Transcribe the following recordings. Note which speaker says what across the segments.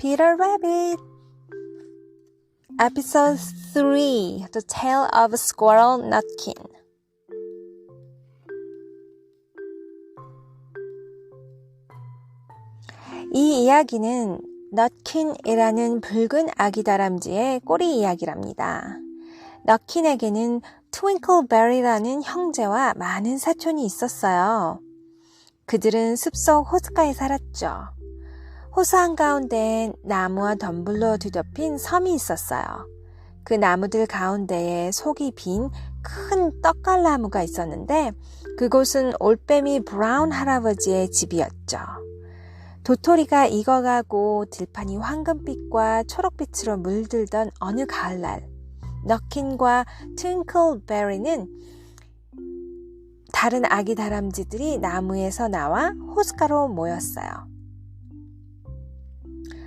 Speaker 1: Peter Rabbit. Episode 3 The Tale of Squirrel Nutkin. 이 이야기는 넛킨이라는 붉은 아기 다람쥐의 꼬리 이야기랍니다. 넛킨에게는 트윙클베리라는 형제와 많은 사촌이 있었어요. 그들은 숲속 호숫가에 살았죠. 호수 한가운데엔 나무와 덤불로 뒤덮인 섬이 있었어요. 그 나무들 가운데에 속이 빈 큰 떡갈나무가 있었는데 그곳은 올빼미 브라운 할아버지의 집이었죠. 도토리가 익어가고 들판이 황금빛과 초록빛으로 물들던 어느 가을날, 넛킨과 트윙클베리는 다른 아기 다람쥐들이 나무에서 나와 호숫가로 모였어요.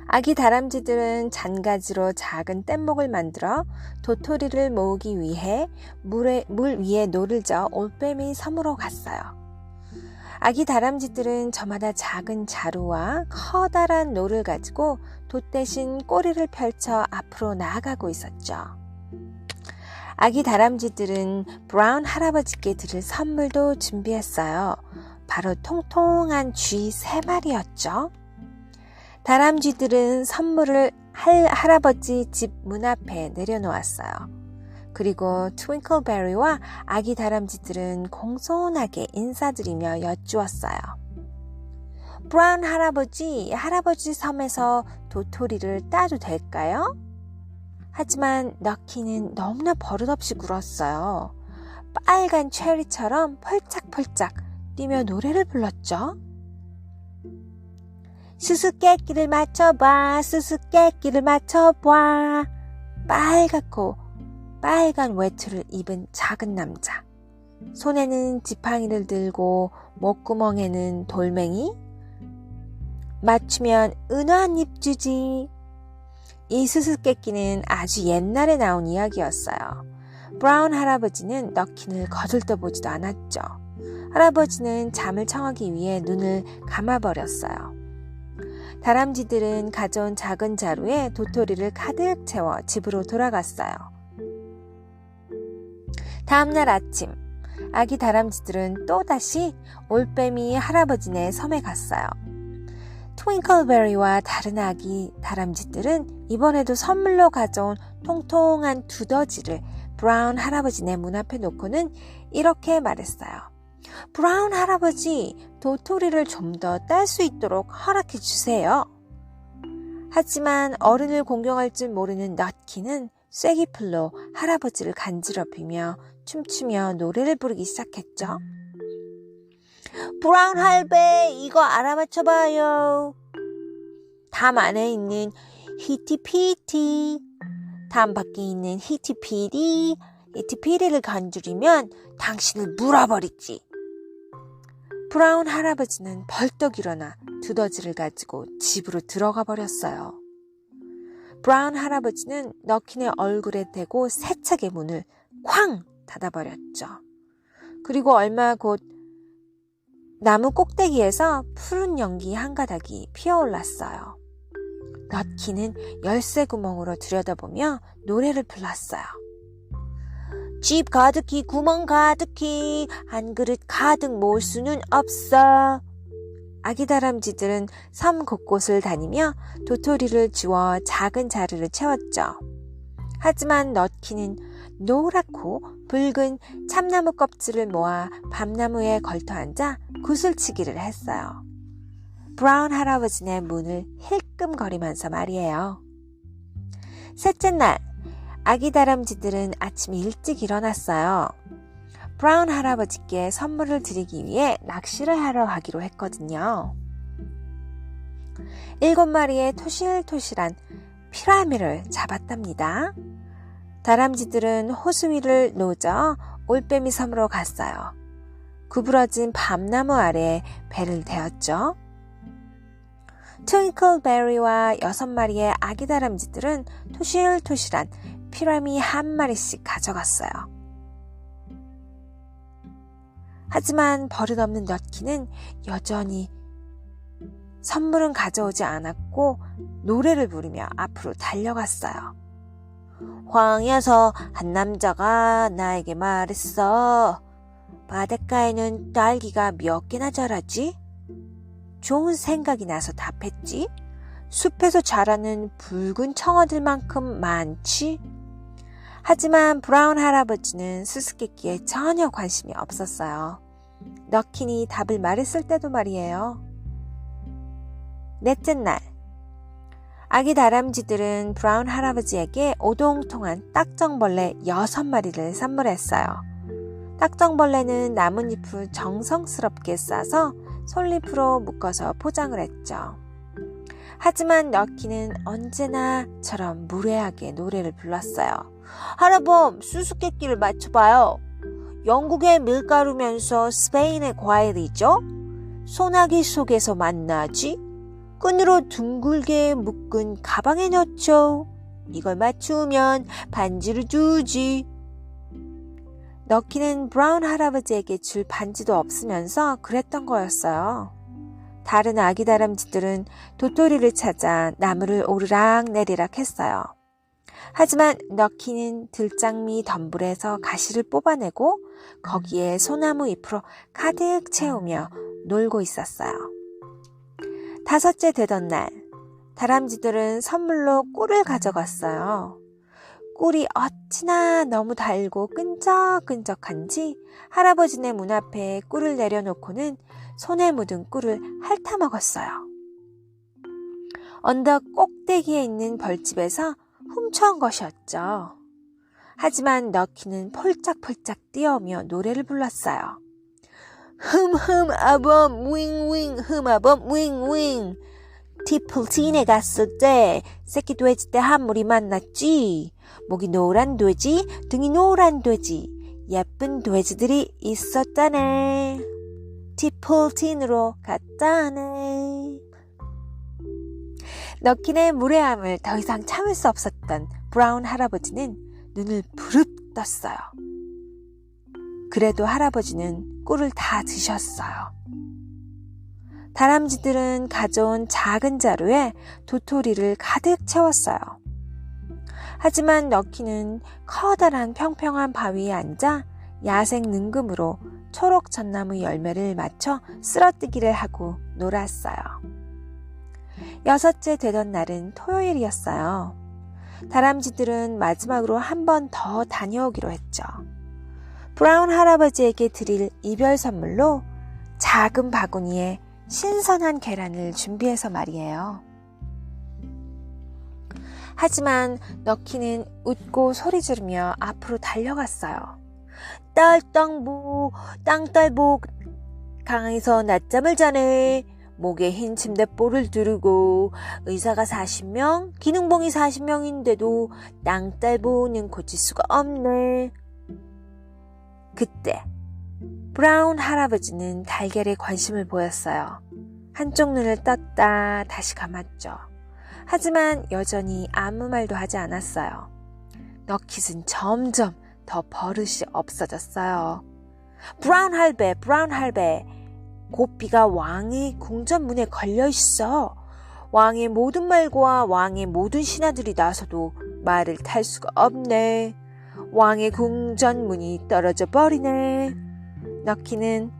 Speaker 1: 아기 다람쥐들은 잔가지로 작은 뗏목을 만들어 도토리를 모으기 위해 물 위에 노를 저어 올빼미 섬으로 갔어요. 아기 다람쥐들은 저마다 작은 자루와 커다란 노를 가지고 돛 대신 꼬리를 펼쳐 앞으로 나아가고 있었죠. 아기 다람쥐들은 브라운 할아버지께 드릴 선물도 준비했어요. 바로 통통한 쥐 3마리였죠. 다람쥐들은 선물을 할아버지 집 문 앞에 내려놓았어요. 그리고 트윙클베리와 아기 다람쥐들은 공손하게 인사드리며 여쭈었어요. 브라운 할아버지 섬에서 도토리를 따도 될까요? 하지만 넛킨은 너무나 버릇없이 굴었어요. 빨간 체리처럼 펄짝펄짝 뛰며 노래를 불렀죠. 수수께끼를 맞춰봐, 수수께끼를 맞춰봐. 빨갛고 빨간 외투를 입은 작은 남자. 손에는 지팡이를 들고 목구멍에는 돌멩이. 맞추면 은어 한 입 주지. 이 수수께끼는 아주 옛날에 나온 이야기였어요. 브라운 할아버지는 넛킨을 거들떠보지도 않았죠. 할아버지는 잠을 청하기 위해 눈을 감아버렸어요. 다람쥐들은 가져온 작은 자루에 도토리를 가득 채워 집으로 돌아갔어요. 다음날 아침, 아기 다람쥐들은 또다시 올빼미 할아버지네 섬에 갔어요. 트윙클베리와 다른 아기 다람쥐들은 이번에도 선물로 가져온 통통한 두더지를 브라운 할아버지네 문 앞에 놓고는 이렇게 말했어요. 브라운 할아버지, 도토리를 좀 더 딸 수 있도록 허락해 주세요. 하지만 어른을 공경할 줄 모르는 넛킨은 쐐기풀로 할아버지를 간지럽히며 춤추며 노래를 부르기 시작했죠. 브라운 할배, 이거 알아맞혀봐요. 담 안에 있는 히티피티, 담 밖에 있는 히티피리, 히티피리를 건드리면 당신을 물어버리지. 브라운 할아버지는 벌떡 일어나 두더지를 가지고 집으로 들어가 버렸어요. 브라운 할아버지는 넛킨의 얼굴에 대고 세차게 문을 쾅 닫아버렸죠. 그리고 얼마 곧 나무 꼭대기에서 푸른 연기 한 가닥이 피어올랐어요. 넛킨은 열쇠 구멍으로 들여다보며 노래를 불렀어요. 집 가득히 구멍 가득히 한 그릇 가득 모을 수는 없어. 아기 다람쥐들은 섬 곳곳을 다니며 도토리를 주워 작은 자루를 채웠죠. 하지만 넛킨은 노랗고 붉은 참나무 껍질을 모아 밤나무에 걸터앉아 구슬치기를 했어요. 브라운 할아버지네 문을 힐끔거리면서 말이에요. 셋째 날, 아기 다람쥐들은 아침 일찍 일어났어요. 브라운 할아버지께 선물을 드리기 위해 낚시를 하러 가기로 했거든요. 7마리의 토실토실한 피라미를 잡았답니다. 다람쥐들은 호수 위를 노져 올빼미 섬으로 갔어요. 구부러진 밤나무 아래에 배를 대었죠. 트윙클베리와 6마리의 아기 다람쥐들은 토실토실한 피라미 한 마리씩 가져갔어요. 하지만 버릇없는 넛킨은 여전히 선물은 가져오지 않았고 노래를 부르며 앞으로 달려갔어요. 황야에서 한 남자가 나에게 말했어. 바닷가에는 딸기가 몇 개나 자라지? 좋은 생각이 나서 답했지. 숲에서 자라는 붉은 청어들만큼 많지? 하지만 브라운 할아버지는 수수께끼에 전혀 관심이 없었어요. 너킨이 답을 말했을 때도 말이에요. 넷째 날, 아기 다람쥐들은 브라운 할아버지에게 오동통한 딱정벌레 6마리를 선물했어요. 딱정벌레는 나뭇잎을 정성스럽게 싸서 솔잎으로 묶어서 포장을 했죠. 하지만 너키는 언제나처럼 무례하게 노래를 불렀어요. 할아범, 수수께끼를 맞춰봐요. 영국의 밀가루면서 스페인의 과일이죠? 소나기 속에서 만나지? 끈으로 둥글게 묶은 가방에 넣죠. 이걸 맞추면 반지를 주지. 너키는 브라운 할아버지에게 줄 반지도 없으면서 그랬던 거였어요. 다른 아기 다람쥐들은 도토리를 찾아 나무를 오르락 내리락 했어요. 하지만 너키는 들장미 덤불에서 가시를 뽑아내고 거기에 소나무 잎으로 가득 채우며 놀고 있었어요. 5째 되던 날, 다람쥐들은 선물로 꿀을 가져갔어요. 꿀이 어찌나 너무 달고 끈적끈적한지 할아버지네 문 앞에 꿀을 내려놓고는 손에 묻은 꿀을 핥아 먹었어요. 언덕 꼭대기에 있는 벌집에서 훔쳐온 것이었죠. 하지만 너키는 폴짝폴짝 뛰어오며 노래를 불렀어요. 흠흠 아범 윙윙 흠아범 윙윙. 티플틴에 갔을 때 새끼 돼지 때 한 무리 만났지. 목이 노란 돼지, 등이 노란 돼지, 예쁜 돼지들이 있었다네. 티플틴으로 갔다네. 너킨의 무례함을 더 이상 참을 수 없었던 브라운 할아버지는 눈을 부릅 떴어요. 그래도 할아버지는 꿀을 다 드셨어요. 다람쥐들은 가져온 작은 자루에 도토리를 가득 채웠어요. 하지만 너키는 커다란 평평한 바위에 앉아 야생 능금으로 초록 전나무 열매를 맞춰 쓰러뜨기를 하고 놀았어요. 6째 되던 날은 토요일이었어요. 다람쥐들은 마지막으로 한 번 더 다녀오기로 했죠. 브라운 할아버지에게 드릴 이별 선물로 작은 바구니에 신선한 계란을 준비해서 말이에요. 하지만 너키는 웃고 소리 지르며 앞으로 달려갔어요. 땅딸보 강에서 낮잠을 자네. 목에 흰 침대볼을 두르고 의사가 40명, 기능봉이 40명인데도 땅딸보는 고칠 수가 없네. 그때 브라운 할아버지는 달걀에 관심을 보였어요. 한쪽 눈을 떴다 다시 감았죠. 하지만 여전히 아무 말도 하지 않았어요. 너킷은 점점 더 버릇이 없어졌어요. 브라운 할배, 고삐가 왕의 궁전 문에 걸려있어. 왕의 모든 말과 왕의 모든 신하들이 나서도 말을 탈 수가 없네. 왕의 궁전 문이 떨어져 버리네. 너키는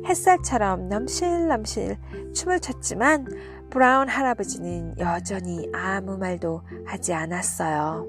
Speaker 1: 햇살처럼 넘실넘실 춤을 췄지만 브라운 할아버지는 여전히 아무 말도 하지 않았어요.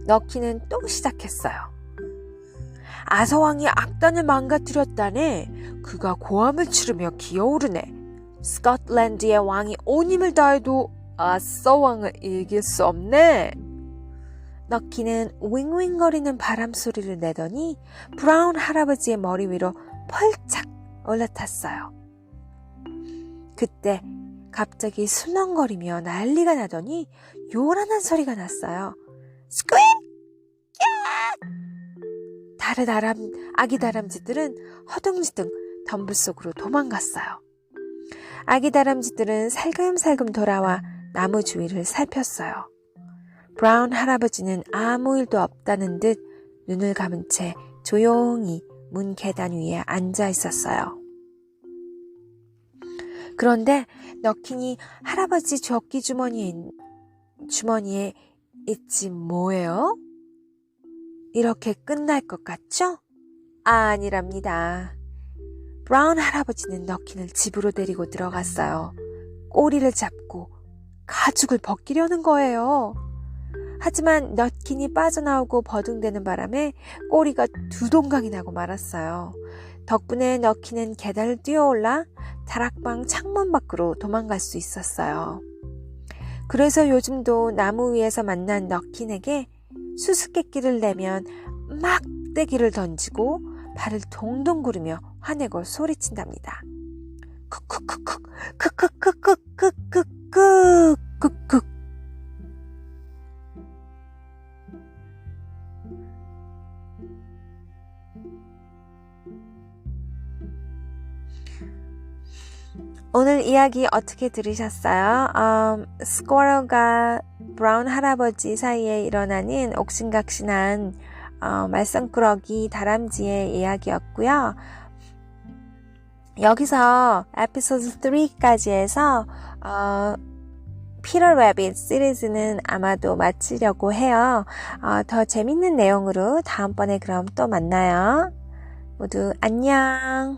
Speaker 1: 너키는 또 시작했어요. 아서왕이 악단을 망가뜨렸다네. 그가 고함을 치르며 기어오르네. 스코틀랜드의 왕이 온 힘을 다해도 아서왕을 이길 수 없네. 너키는 윙윙거리는 바람소리를 내더니 브라운 할아버지의 머리 위로 펄짝 올라탔어요. 그때 갑자기 술렁거리며 난리가 나더니 요란한 소리가 났어요. 스퀴! 다른 아기 다람쥐들은 허둥지둥 덤불 속으로 도망갔어요. 아기 다람쥐들은 살금살금 돌아와 나무 주위를 살폈어요. 브라운 할아버지는 아무 일도 없다는 듯 눈을 감은 채 조용히 문 계단 위에 앉아 있었어요. 그런데 너킨이 할아버지 조끼 주머니에 있지 뭐예요? 이렇게 끝날 것 같죠? 아니랍니다. 브라운 할아버지는 너킨을 집으로 데리고 들어갔어요. 꼬리를 잡고 가죽을 벗기려는 거예요. 하지만 너킨이 빠져나오고 버둥대는 바람에 꼬리가 두 동강이 나고 말았어요. 덕분에 너킨은 계단을 뛰어올라 다락방 창문 밖으로 도망갈 수 있었어요. 그래서 요즘도 나무 위에서 만난 너킨에게 수수께끼를 내면 막대기를 던지고 발을 동동 구르며 화내고 소리친답니다. 쿡쿡쿡쿡 쿡쿡쿡쿡쿡쿡쿡쿡쿡. 오늘 이야기 어떻게 들으셨어요? 스쿼럴과 브라운 할아버지 사이에 일어나는 옥신각신한 말썽꾸러기 다람쥐의 이야기였고요. 여기서 에피소드 3까지 해서 피터 래빗 시리즈는 아마도 마치려고 해요. 더 재밌는 내용으로 다음번에 그럼 또 만나요. 모두 안녕.